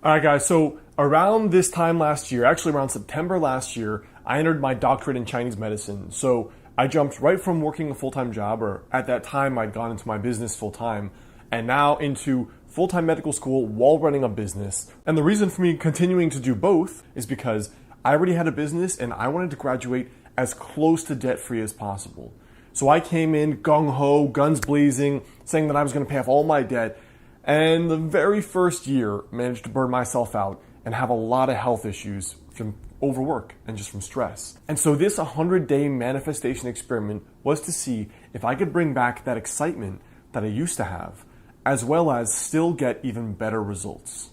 All right, guys, so around this time last year, actually around September last year, I entered my doctorate in Chinese medicine. So I jumped right from working a full-time job, or at that time I'd gone into my business full-time, and now into full-time medical school while running a business. And the reason for me continuing to do both is because I already had a business and I wanted to graduate as close to debt-free as possible. So I came in gung-ho, guns blazing, saying that I was going to pay off all my debt. And the very first year, managed to burn myself out and have a lot of health issues from overwork and just from stress. And so this 100-day manifestation experiment was to see if I could bring back that excitement that I used to have, as well as still get even better results.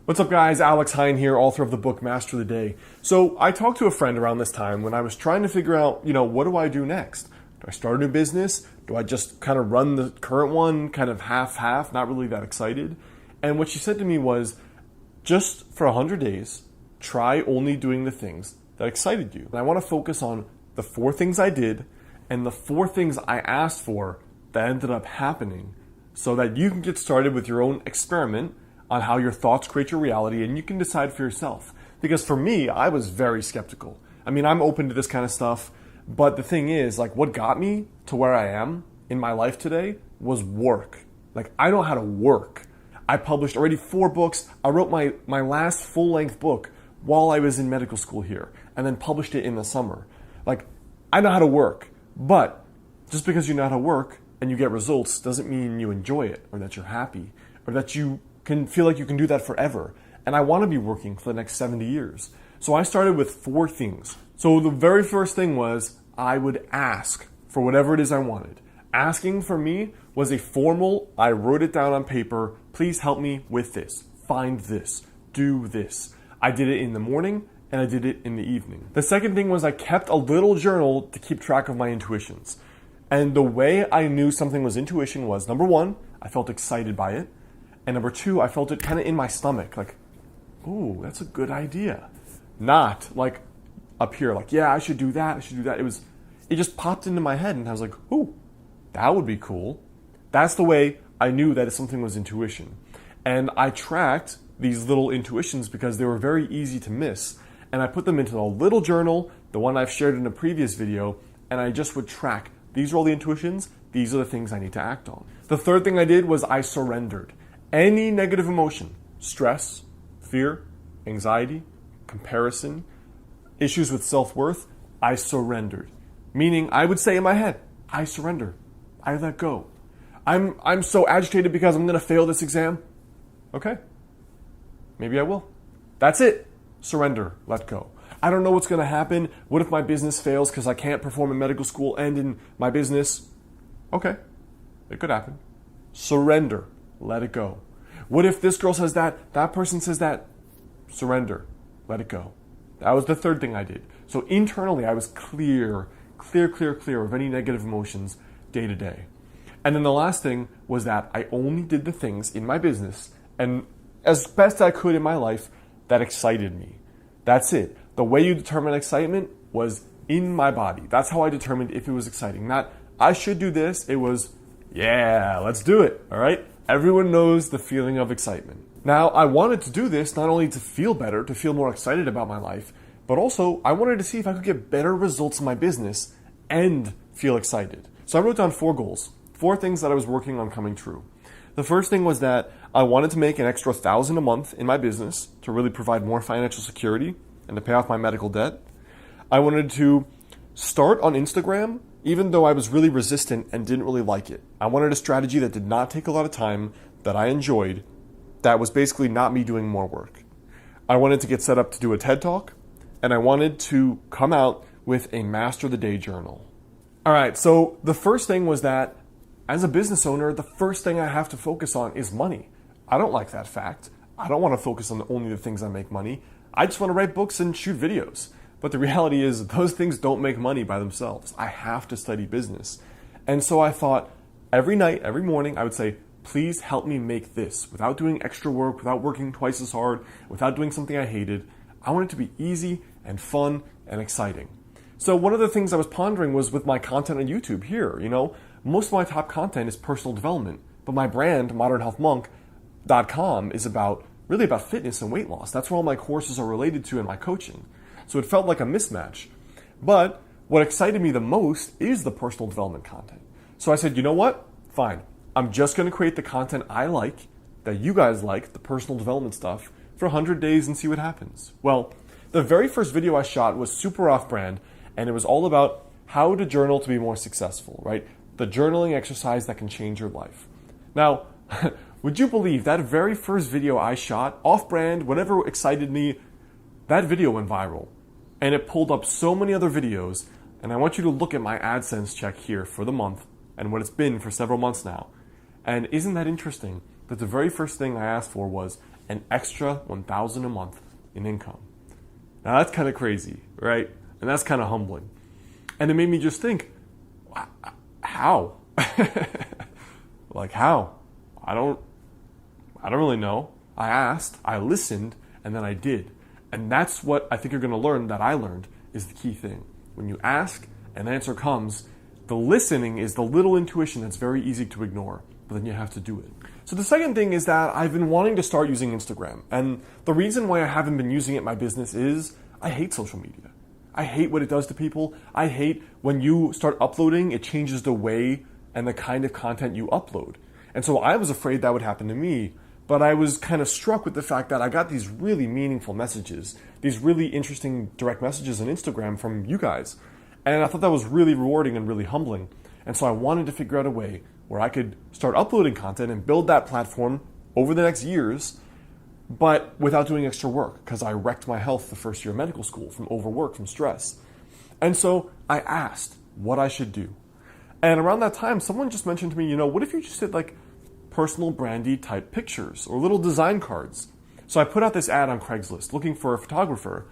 What's up, guys? Alex Heyne here, author of the book Master the Day. So I talked to a friend around this time when I was trying to figure out, what do I do next? Do I start a new business? Do I just kind of run the current one, kind of half-half, not really that excited? And what she said to me was, just for 100 days, try only doing the things that excited you. And I want to focus on the 4 things I did and the 4 things I asked for that ended up happening, so that you can get started with your own experiment on how your thoughts create your reality, and you can decide for yourself. Because for me, I was very skeptical. I mean, I'm open to this kind of stuff, but the thing is, what got me to where I am in my life today was work. I know how to work. I published already 4 books. I wrote my last full-length book while I was in medical school here, and then published it in the summer. I know how to work, but just because you know how to work and you get results doesn't mean you enjoy it, or that you're happy, or that you can feel like you can do that forever. And I want to be working for the next 70 years. So I started with 4 things. So the very first thing was I would ask for whatever it is I wanted. Asking for me was a formal, I wrote it down on paper, please help me with this, find this, do this. I did it in the morning and I did it in the evening. The second thing was I kept a little journal to keep track of my intuitions. And the way I knew something was intuition was, number 1, I felt excited by it. And number 2, I felt it kind of in my stomach, ooh, that's a good idea. Not up here, yeah, I should do that, I should do that. It just popped into my head and I was like, ooh, that would be cool. That's the way I knew that something was intuition. And I tracked these little intuitions because they were very easy to miss. And I put them into a little journal, the one I've shared in a previous video, and I just would track, these are all the intuitions, these are the things I need to act on. The third thing I did was I surrendered. Any negative emotion, stress, fear, anxiety, comparison, issues with self-worth, I surrendered. Meaning I would say in my head, I surrender. I let go. I'm so agitated because I'm going to fail this exam. Okay. Maybe I will. That's it. Surrender. Let go. I don't know what's going to happen. What if my business fails because I can't perform in medical school and in my business? Okay. It could happen. Surrender. Let it go. What if this girl says that person says that? Surrender. Let it go. That was the third thing I did. So internally, I was clear of any negative emotions day to day. And then the last thing was that I only did the things in my business and as best I could in my life that excited me. That's it. The way you determine excitement was in my body. That's how I determined if it was exciting. Not, I should do this. It was, yeah, let's do it. All right? Everyone knows the feeling of excitement. Now, I wanted to do this not only to feel better, to feel more excited about my life, but also I wanted to see if I could get better results in my business and feel excited. So I wrote down 4 goals, 4 things that I was working on coming true. The first thing was that I wanted to make an extra $1,000 a month in my business to really provide more financial security and to pay off my medical debt. I wanted to start on Instagram, even though I was really resistant and didn't really like it. I wanted a strategy that did not take a lot of time, that I enjoyed, that was basically not me doing more work. I wanted to get set up to do a TED Talk, and I wanted to come out with a Master the Day journal. All right, so the first thing was that as a business owner, the first thing I have to focus on is money. I don't like that fact. I don't want to focus on only the things that make money. I just want to write books and shoot videos. But the reality is those things don't make money by themselves. I have to study business. And so I thought every night, every morning, I would say, please help me make this without doing extra work, without working twice as hard, without doing something I hated. I want it to be easy and fun and exciting. So one of the things I was pondering was with my content on YouTube here, most of my top content is personal development, but my brand, modernhealthmonk.com, is really about fitness and weight loss. That's where all my courses are related to in my coaching. So it felt like a mismatch. But what excited me the most is the personal development content. So I said, you know what? Fine. I'm just going to create the content I like, that you guys like, the personal development stuff, for 100 days and see what happens. Well, the very first video I shot was super off-brand, and it was all about how to journal to be more successful, right? The journaling exercise that can change your life. Now, would you believe that very first video I shot, off-brand, whatever excited me, that video went viral. And it pulled up so many other videos, and I want you to look at my AdSense check here for the month and what it's been for several months now. And isn't that interesting that the very first thing I asked for was an extra $1,000 a month in income? Now that's kind of crazy, right? And that's kind of humbling. And it made me just think, how? Like how? I don't really know. I asked, I listened, and then I did. And that's what I think you're going to learn, that I learned, is the key thing. When you ask, an answer comes. The listening is the little intuition that's very easy to ignore, but then you have to do it. So the second thing is that I've been wanting to start using Instagram. And the reason why I haven't been using it in my business is I hate social media. I hate what it does to people. I hate when you start uploading, it changes the way and the kind of content you upload. And so I was afraid that would happen to me. But I was kind of struck with the fact that I got these really meaningful messages, these really interesting direct messages on Instagram from you guys. And I thought that was really rewarding and really humbling. And so I wanted to figure out a way where I could start uploading content and build that platform over the next years, but without doing extra work, because I wrecked my health the first year of medical school from overwork, from stress. And so I asked what I should do. And around that time, someone just mentioned to me, what if you just did like personal brandy type pictures or little design cards? So I put out this ad on Craigslist looking for a photographer,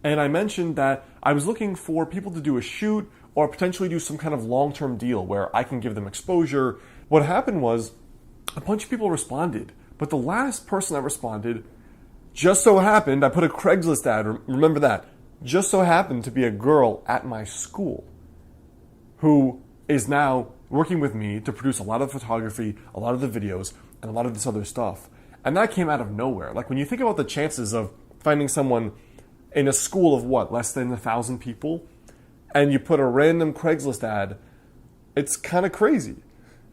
and I mentioned that I was looking for people to do a shoot or potentially do some kind of long-term deal where I can give them exposure. What happened was a bunch of people responded, but the last person that responded just so happened, I put a Craigslist ad, remember that, just so happened to be a girl at my school who is now working with me to produce a lot of photography, a lot of the videos, and a lot of this other stuff. And that came out of nowhere. Like when you think about the chances of finding someone in a school of less than 1,000 people, and you put a random Craigslist ad, it's kind of crazy.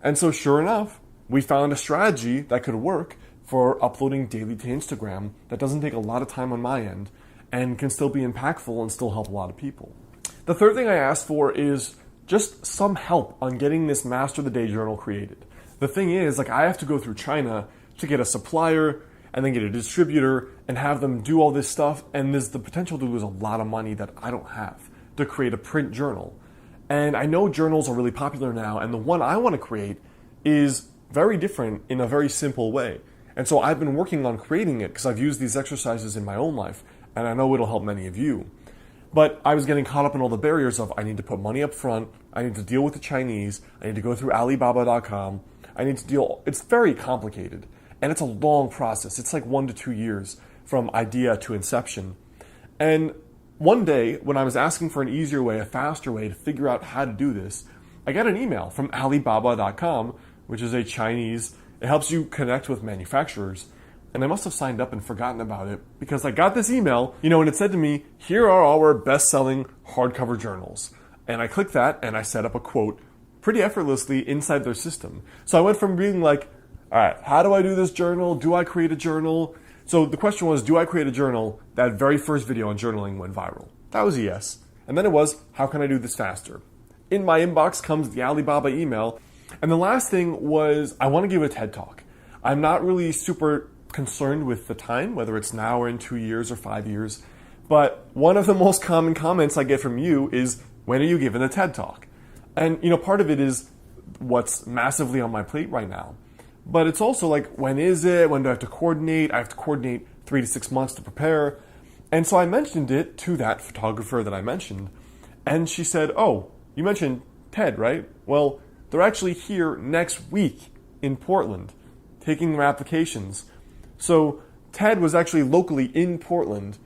And so sure enough, we found a strategy that could work for uploading daily to Instagram that doesn't take a lot of time on my end and can still be impactful and still help a lot of people. The third thing I asked for is just some help on getting this Master of the Day journal created. The thing is, I have to go through China to get a supplier and then get a distributor and have them do all this stuff. And there's the potential to lose a lot of money that I don't have to create a print journal. And I know journals are really popular now. And the one I want to create is very different in a very simple way. And so I've been working on creating it because I've used these exercises in my own life. And I know it'll help many of you. But I was getting caught up in all the barriers of I need to put money up front, I need to deal with the Chinese, I need to go through Alibaba.com, it's very complicated. And it's a long process. It's like 1 to 2 years from idea to inception. And one day, when I was asking for an easier way, a faster way to figure out how to do this, I got an email from Alibaba.com, which is a Chinese, it helps you connect with manufacturers. And I must have signed up and forgotten about it because I got this email, and it said to me, here are our best-selling hardcover journals. And I clicked that and I set up a quote pretty effortlessly inside their system. So I went from being like, all right, how do I do this journal? Do I create a journal? So the question was, do I create a journal? That very first video on journaling went viral. That was a yes. And then it was, how can I do this faster? In my inbox comes the Alibaba email. And the last thing was, I want to give a TED Talk. I'm not really super concerned with the time, whether it's now or in 2 years or 5 years. But one of the most common comments I get from you is, when are you giving a TED Talk? And, part of it is what's massively on my plate right now. But it's also like, when is it? When do I have to coordinate? I have to coordinate 3 to 6 months to prepare. And so I mentioned it to that photographer that I mentioned. And she said, oh, you mentioned TED, right? Well, they're actually here next week in Portland, taking their applications. So TED was actually locally in Portland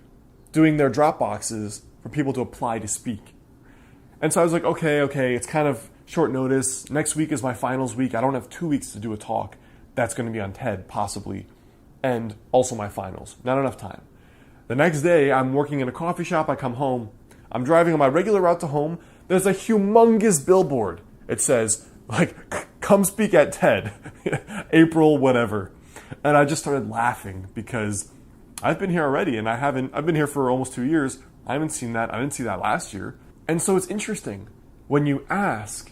doing their drop boxes for people to apply to speak. And so I was like, okay, it's kind of short notice. Next week is my finals week. I don't have 2 weeks to do a talk that's going to be on TED, possibly, and also my finals. Not enough time. The next day, I'm working in a coffee shop. I come home. I'm driving on my regular route to home. There's a humongous billboard. It says, like, come speak at TED, April, whatever. And I just started laughing because I've been here already, and I've been here for almost 2 years. I haven't seen that. I didn't see that last year. And so it's interesting. When you ask,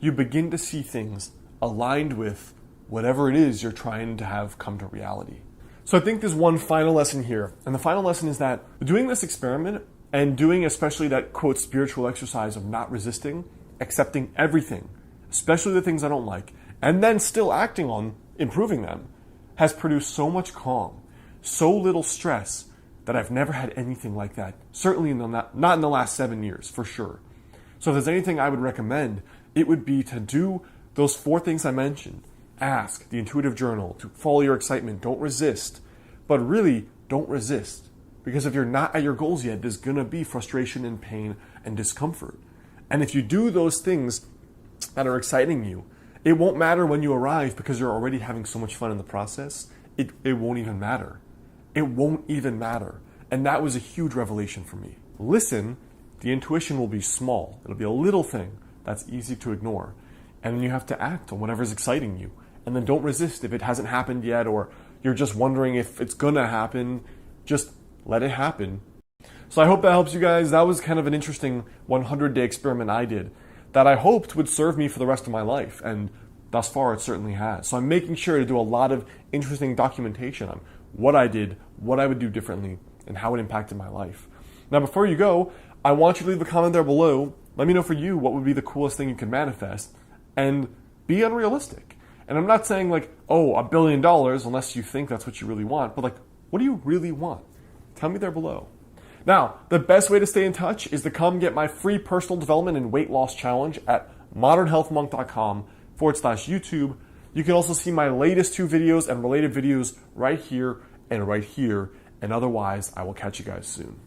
you begin to see things aligned with whatever it is you're trying to have come to reality. So I think there's one final lesson here. And the final lesson is that doing this experiment and doing especially that, quote, spiritual exercise of not resisting, accepting everything, especially the things I don't like, and then still acting on improving them, has produced so much calm, so little stress, that I've never had anything like that. Certainly not in the last 7 years, for sure. So if there's anything I would recommend, it would be to do those 4 things I mentioned. Ask, the intuitive journal, to follow your excitement, don't resist. But really, don't resist. Because if you're not at your goals yet, there's going to be frustration and pain and discomfort. And if you do those things that are exciting you, it won't matter when you arrive because you're already having so much fun in the process. It won't even matter. It won't even matter. And that was a huge revelation for me. Listen, the intuition will be small. It'll be a little thing that's easy to ignore. And then you have to act on whatever's exciting you. And then don't resist if it hasn't happened yet, or you're just wondering if it's gonna happen. Just let it happen. So I hope that helps you guys. That was kind of an interesting 100-day experiment I did that I hoped would serve me for the rest of my life. And thus far, it certainly has. So I'm making sure to do a lot of interesting documentation on what I did, what I would do differently, and how it impacted my life. Now, before you go, I want you to leave a comment there below. Let me know for you what would be the coolest thing you can manifest, and be unrealistic. And I'm not saying like, oh, $1 billion, unless you think that's what you really want, but like, what do you really want? Tell me there below. Now, the best way to stay in touch is to come get my free personal development and weight loss challenge at modernhealthmonk.com/YouTube. You can also see my latest 2 videos and related videos right here and right here. And otherwise, I will catch you guys soon.